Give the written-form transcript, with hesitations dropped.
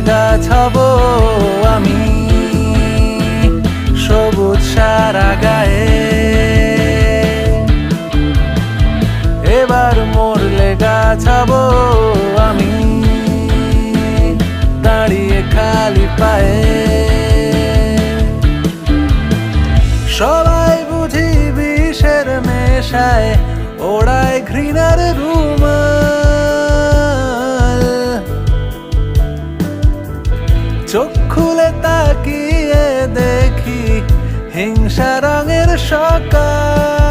গাছ হব আমি সবুজ সারা গায়ে। এবার মরলে গাছ হব আমি দাঁড়িয়ে খালি পায়ে। সবাই বুঝি বিষের নেশায় ওড়ায় ঘৃণার রুমাল, চোখ খুলে তাকিয়ে দেখি হিংসা রঙের সকাল।